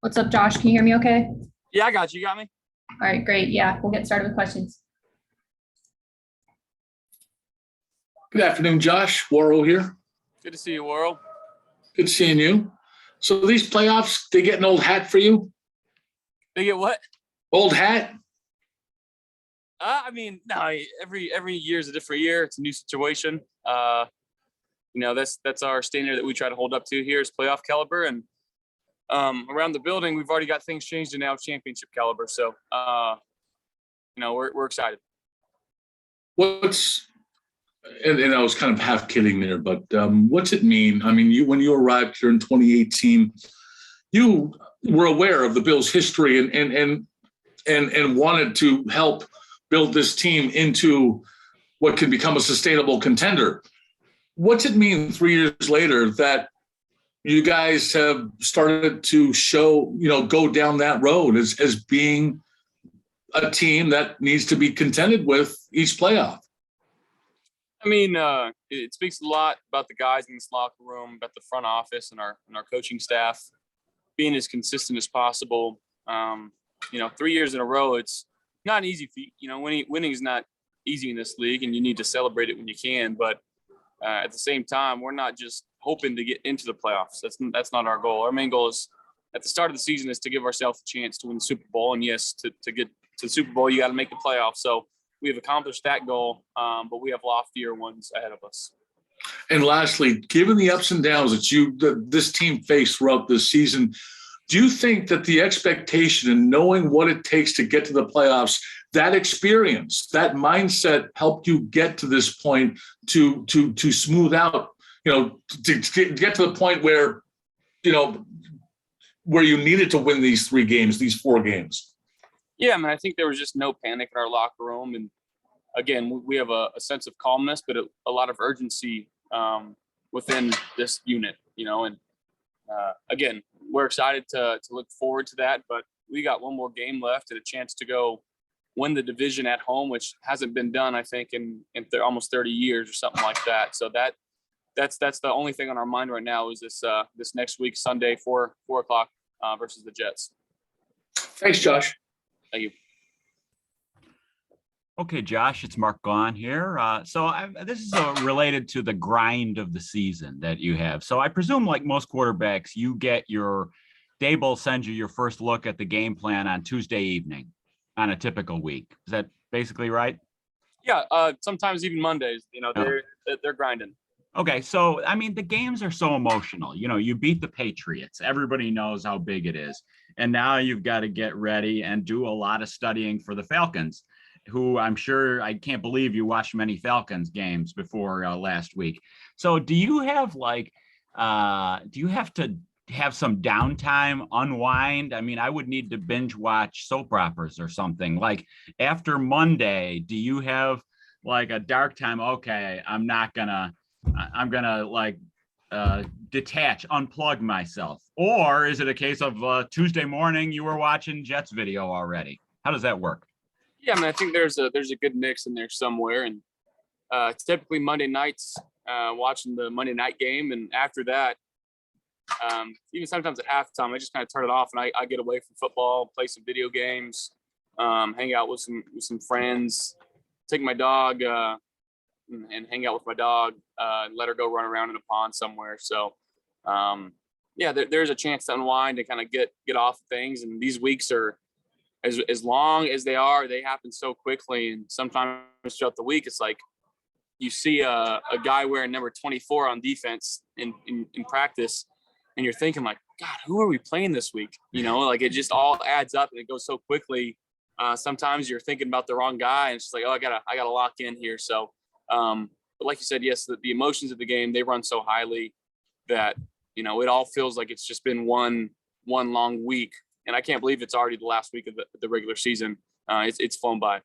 What's up, Josh? Can you hear me okay? All Yeah, I got you. You got me? right, great. Yeah, we'll get started with questions. Good afternoon, Josh. Worrell here. Good to see you, Worrell. Good seeing you. So these playoffs, they get an old hat for you? They get what? Old hat? No. Every year is a different year. It's a new situation. That's our standard that we try to hold up to here is playoff caliber, and around the building, we've already got things changed to now championship caliber. So, we're excited. And I was kind of half kidding there, but what's it mean? I mean, when you arrived here in 2018, you were aware of the Bills' history and wanted to help build this team into what can become a sustainable contender. What's it mean 3 years later that you guys have started to show, go down that road as being a team that needs to be contended with each playoff? It speaks a lot about the guys in this locker room, about the front office and our coaching staff being as consistent as possible. 3 years in a row, it's not an easy feat. Winning is not easy in this league, and you need to celebrate it when you can. But at the same time, we're not just hoping to get into the playoffs. That's not our goal. Our main goal is at the start of the season is to give ourselves a chance to win the Super Bowl. And yes, to get to the Super Bowl, you got to make the playoffs. So we have accomplished that goal, but we have loftier ones ahead of us. And lastly, given the ups and downs that this team faced throughout this season, do you think that the expectation and knowing what it takes to get to the playoffs, that experience, that mindset helped you get to this point to smooth out, to get to the point where you needed to win these 4 games? Yeah, I think there was just no panic in our locker room. And again, we have a sense of calmness, but a lot of urgency within this unit, and again, we're excited to look forward to that, but we got one more game left and a chance to go win the division at home, which hasn't been done, I think, in almost 30 years or something like that. So that's the only thing on our mind right now is this next week, Sunday, 4 o'clock versus the Jets. Thanks, Josh. Thank you. Okay, Josh, it's Mark Gaughan here. This is related to the grind of the season that you have. So I presume, like most quarterbacks, you get Dable sends you your first look at the game plan on Tuesday evening on a typical week. Is that basically right? Yeah, sometimes even Mondays. They're grinding. Okay, so the games are so emotional. You beat the Patriots. Everybody knows how big it is. And now you've got to get ready and do a lot of studying for the Falcons, who I can't believe you watched many Falcons games before last week. So do you have to have some downtime, unwind? I would need to binge watch soap operas or something. Like after Monday, do you have like a dark time? Okay, I'm gonna detach, unplug myself. Or is it a case of Tuesday morning you were watching Jets video already? How does that work? Yeah, I think there's a good mix in there somewhere, and it's typically Monday nights watching the Monday night game, and after that, even sometimes at halftime, I just kind of turn it off and I get away from football, play some video games, hang out with some friends, take my dog and hang out with my dog, let her go run around in a pond somewhere. So, there's a chance to unwind and kind of get off things, and these weeks are. As long as they happen so quickly. And sometimes throughout the week, it's like you see a guy wearing number 24 on defense in practice, and you're thinking like, God, who are we playing this week? It just all adds up and it goes so quickly. Sometimes you're thinking about the wrong guy, and it's just like, oh, I gotta lock in here. So, but like you said, yes, the emotions of the game, they run so highly that it all feels like it's just been one long week. And I can't believe it's already the last week of the regular season. It's flown by.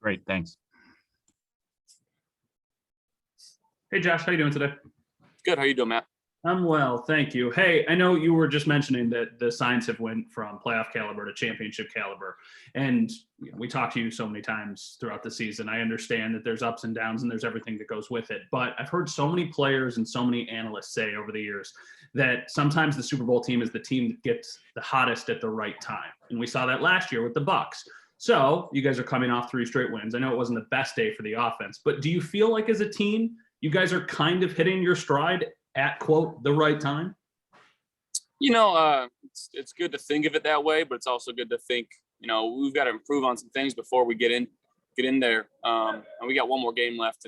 Great, thanks. Hey, Josh, how you doing today? Good. How you doing, Matt? I'm well, thank you. Hey, I know you were just mentioning that the signs have went from playoff caliber to championship caliber, and we talked to you so many times throughout the season. I understand that there's ups and downs and there's everything that goes with it, but I've heard so many players and so many analysts say over the years that sometimes the Super Bowl team is the team that gets the hottest at the right time, and we saw that last year with the Bucs. So you guys are coming off 3 straight wins. I know it wasn't the best day for the offense, but do you feel like as a team you guys are kind of hitting your stride at, quote, the right time? It's good to think of it that way, but it's also good to think, we've got to improve on some things before we get in there. And we got one more game left.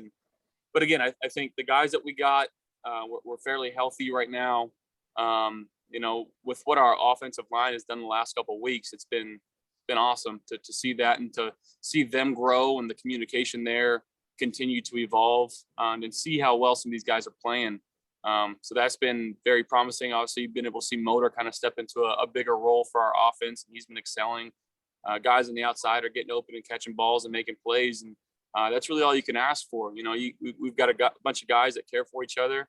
But again, I think the guys that we got, we're fairly healthy right now. With what our offensive line has done the last couple of weeks, it's been awesome to see that and to see them grow and the communication there continue to evolve, and see how well some of these guys are playing. So that's been very promising. Obviously, you've been able to see Motor kind of step into a bigger role for our offense, and he's been excelling. Guys on the outside are getting open and catching balls and making plays, and that's really all you can ask for. We've got a bunch of guys that care for each other.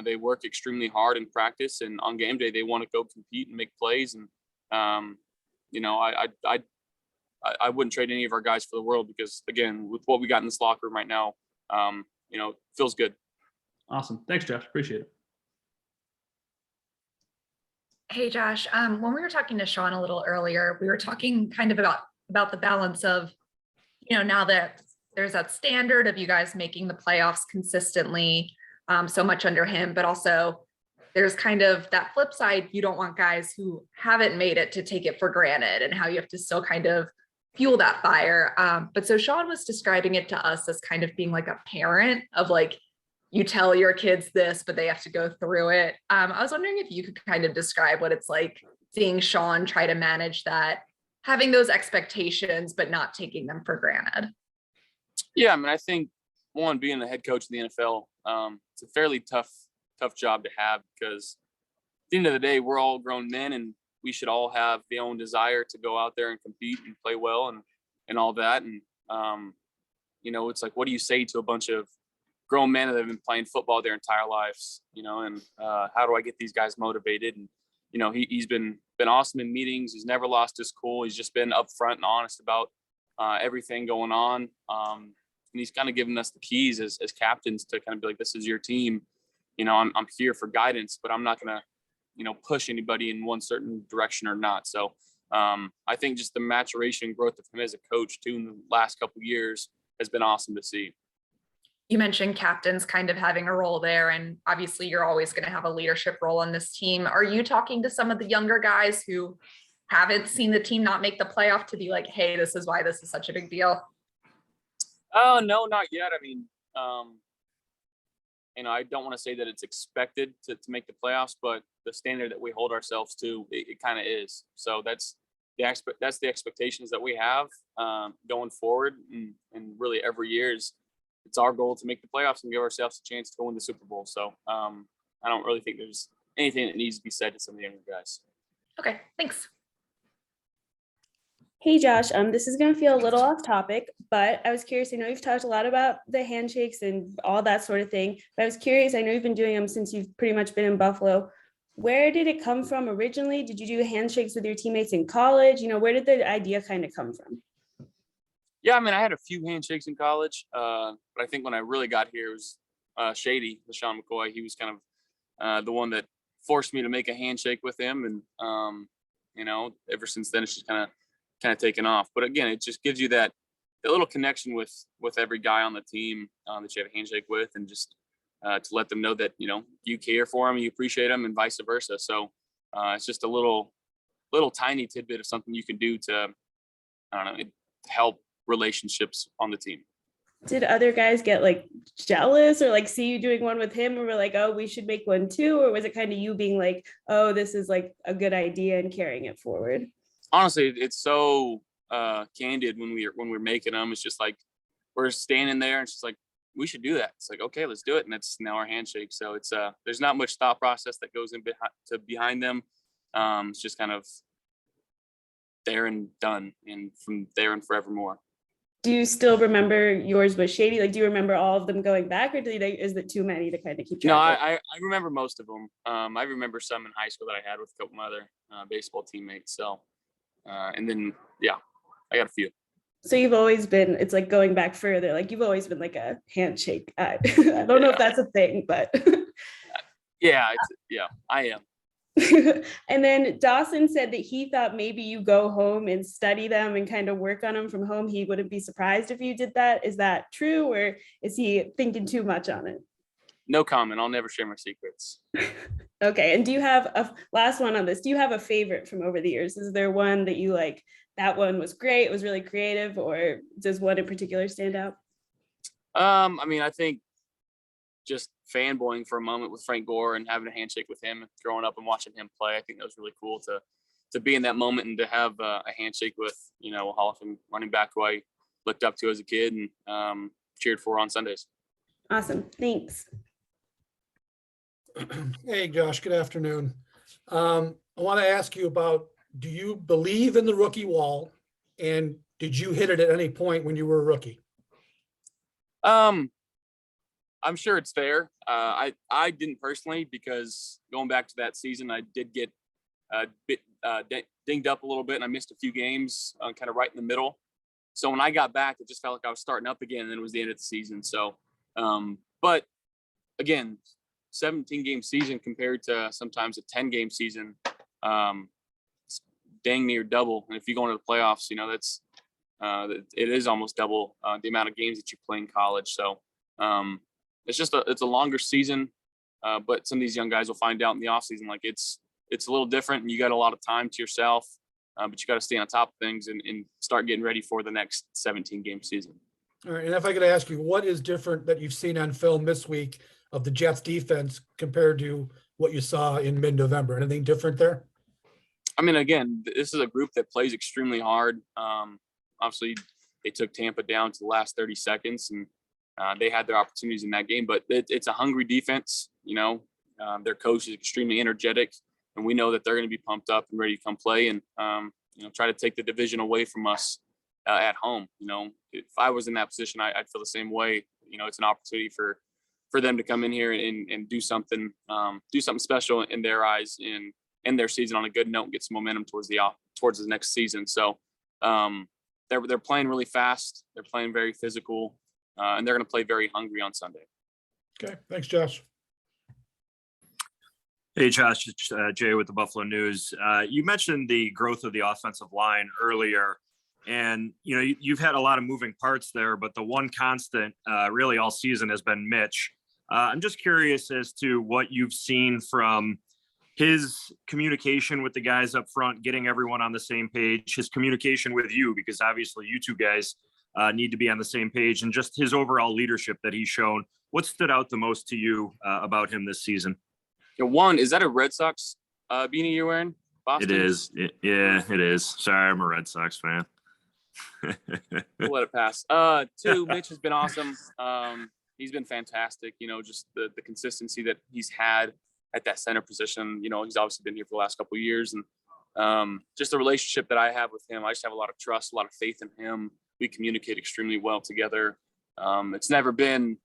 They work extremely hard in practice, and on game day they want to go compete and make plays. And I wouldn't trade any of our guys for the world, because again, with what we got in this locker room right now, feels good. Awesome. Thanks, Josh. Appreciate it. Hey, Josh, when we were talking to Sean a little earlier, we were talking kind of about the balance of, now that there's that standard of you guys making the playoffs consistently, so much under him, but also there's kind of that flip side. You don't want guys who haven't made it to take it for granted, and how you have to still kind of fuel that fire. But so Sean was describing it to us as kind of being like a parent of like, you tell your kids this, but they have to go through it. I was wondering if you could kind of describe what it's like seeing Sean try to manage that, having those expectations, but not taking them for granted. Yeah, I think being the head coach of the NFL, it's a fairly tough job to have, because at the end of the day, we're all grown men, and we should all have the own desire to go out there and compete and play well and all that. And, it's like, what do you say to a bunch of grown men that have been playing football their entire lives, and how do I get these guys motivated? And, he's been awesome in meetings. He's never lost his cool. He's just been upfront and honest about everything going on. And he's kind of given us the keys as captains to kind of be like, this is your team. I'm here for guidance, but I'm not going to, push anybody in one certain direction or not. So I think just the maturation and growth of him as a coach too in the last couple of years has been awesome to see. You mentioned captains kind of having a role there, and obviously you're always going to have a leadership role on this team. Are you talking to some of the younger guys who haven't seen the team not make the playoff to be like, hey, this is why this is such a big deal? Oh, no, not yet. I don't want to say that it's expected to make the playoffs, but the standard that we hold ourselves to, it kind of is. So that's the expectations that we have going forward, and really every year it's our goal to make the playoffs and give ourselves a chance to win the Super Bowl. So I don't really think there's anything that needs to be said to some of the younger guys. Okay, thanks. Hey Josh, this is going to feel a little off topic, but I was curious. I know you've talked a lot about the handshakes and all that sort of thing, but I was curious. I know you've been doing them since you've pretty much been in Buffalo. Where did it come from originally? Did you do handshakes with your teammates in college? Where did the idea kind of come from? Yeah, I had a few handshakes in college, but I think when I really got here, it was Shady, LaShawn McCoy. He was kind of the one that forced me to make a handshake with him, and ever since then it's just kind of taken off. But again, it just gives you that little connection with every guy on the team that you have a handshake with, and just to let them know that you care for them, you appreciate them, and vice versa. So it's just a little tiny tidbit of something you can do to help relationships on the team. Did other guys get like jealous or like see you doing one with him and were like, oh, we should make one too? Or was it kind of you being like, oh, this is like a good idea and carrying it forward? Honestly, it's so candid when we're making them. It's just like we're standing there and it's just like, we should do that. It's like, okay, let's do it. And that's now our handshake. So it's there's not much thought process that goes behind them. It's just kind of there and done, and from there and forevermore. Do you still remember yours was shady? Like, do you remember all of them going back, or is it too many to kind of keep track No, of? I remember most of them. I remember some in high school that I had with a couple of my other baseball teammates. So, and then, yeah, I got a few. So you've always been, it's like going back further, like you've always been like a handshake guy. I don't know if that's a thing, but. Yeah, I am. And then Dawson said that he thought maybe you go home and study them and kind of work on them from home. He wouldn't be surprised if you did that. Is that true, or is he thinking too much on it? No comment. I'll never share my secrets. Okay. And do you have a last one on this? Do you have a favorite from over the years? Is there one that you like? That one was great. It was really creative, or does one in particular stand out? I mean, I think just fanboying for a moment with Frank Gore and having a handshake with him growing up and watching him play. I think that was really cool to be in that moment and to have a handshake with, a Hall of Fame running back who I looked up to as a kid and cheered for on Sundays. Awesome. Thanks. Hey, Josh, good afternoon. I want to ask you about, do you believe in the rookie wall? And did you hit it at any point when you were a rookie? I'm sure it's fair. I didn't personally, because going back to that season, I did get dinged up a little bit and I missed a few games kind of right in the middle. So when I got back, it just felt like I was starting up again, and then it was the end of the season. So, but again, 17-game season compared to sometimes a 10-game season, it's dang near double. And if you go into the playoffs, that's it is almost double the amount of games that you play in college. So it's a longer season, but some of these young guys will find out in the offseason, like it's a little different, and you got a lot of time to yourself, but you got to stay on top of things and start getting ready for the next 17-game season. All right. And if I could ask you, what is different that you've seen on film this week of the Jets defense compared to what you saw in mid-November? Anything different there? I mean, again, this is a group that plays extremely hard. Obviously, they took Tampa down to the last 30 seconds, and they had their opportunities in that game. But it's a hungry defense. Their coach is extremely energetic, and we know that they're going to be pumped up and ready to come play and try to take the division away from us at home. If I was in that position, I'd feel the same way. It's an opportunity for them to come in here and do something special in their eyes and end their season on a good note and get some momentum towards the next season. So they're playing really fast. They're playing very physical, and they're going to play very hungry on Sunday. Okay. Thanks, Josh. Hey, Josh, it's Jay with the Buffalo News. You mentioned the growth of the offensive line earlier, and you've had a lot of moving parts there, but the one constant really all season has been Mitch. I'm just curious as to what you've seen from his communication with the guys up front, getting everyone on the same page, his communication with you, because obviously you two guys need to be on the same page, and just his overall leadership that he's shown. What stood out the most to you about him this season? One, is that a Red Sox beanie you're wearing? Boston? It is. Yeah, it is. Sorry, I'm a Red Sox fan. We'll let it pass. Two, Mitch has been awesome. He's been fantastic. Just the consistency that he's had at that center position. He's obviously been here for the last couple of years, and just the relationship that I have with him, I just have a lot of trust, a lot of faith in him. We communicate extremely well together. It's never been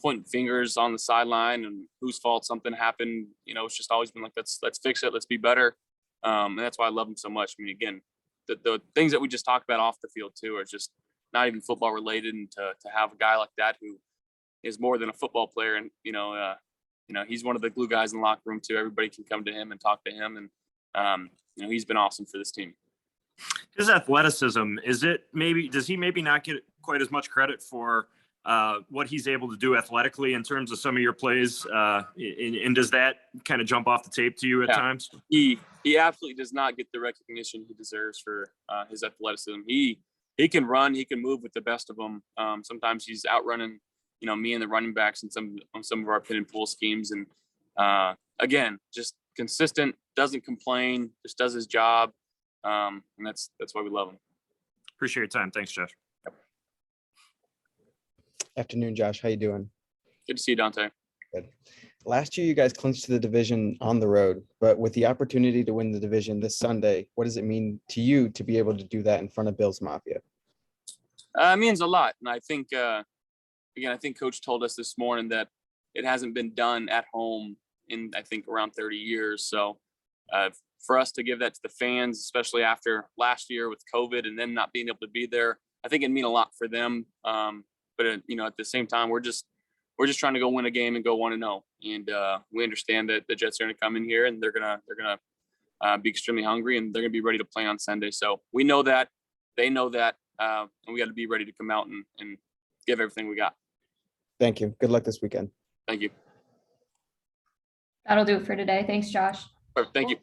pointing fingers on the sideline and whose fault something happened. It's just always been like, let's fix it. Let's be better. And that's why I love him so much. I mean, again, the things that we just talked about off the field too are just not even football related. And to have a guy like that who is more than a football player, and he's one of the glue guys in the locker room too. Everybody can come to him and talk to him, and he's been awesome for this team. His athleticism, does he maybe not get quite as much credit for what he's able to do athletically in terms of some of your plays? And does that kind of jump off the tape to you at times? He absolutely does not get the recognition he deserves for his athleticism. He can run, he can move with the best of them. Sometimes he's outrunning, me and the running backs in some of our pin and pull schemes. And again, just consistent, doesn't complain, just does his job. And that's why we love him. Appreciate your time. Thanks, Josh. Afternoon, Josh. How you doing? Good to see you, Dante. Good. Last year, you guys clinched the division on the road, but with the opportunity to win the division this Sunday, what does it mean to you to be able to do that in front of Bills Mafia? It means a lot. And I think, again, I think Coach told us this morning that it hasn't been done at home in, I think, around 30 years. So for us to give that to the fans, especially after last year with COVID and then not being able to be there, I think it'd mean a lot for them. But at the same time, we're just trying to go win a game and go 1-0. And we understand that the Jets are going to come in here and they're gonna be extremely hungry and they're gonna be ready to play on Sunday. So we know that, they know that, and we got to be ready to come out and give everything we got. Thank you. Good luck this weekend. Thank you. That'll do it for today. Thanks, Josh. Perfect. Thank you.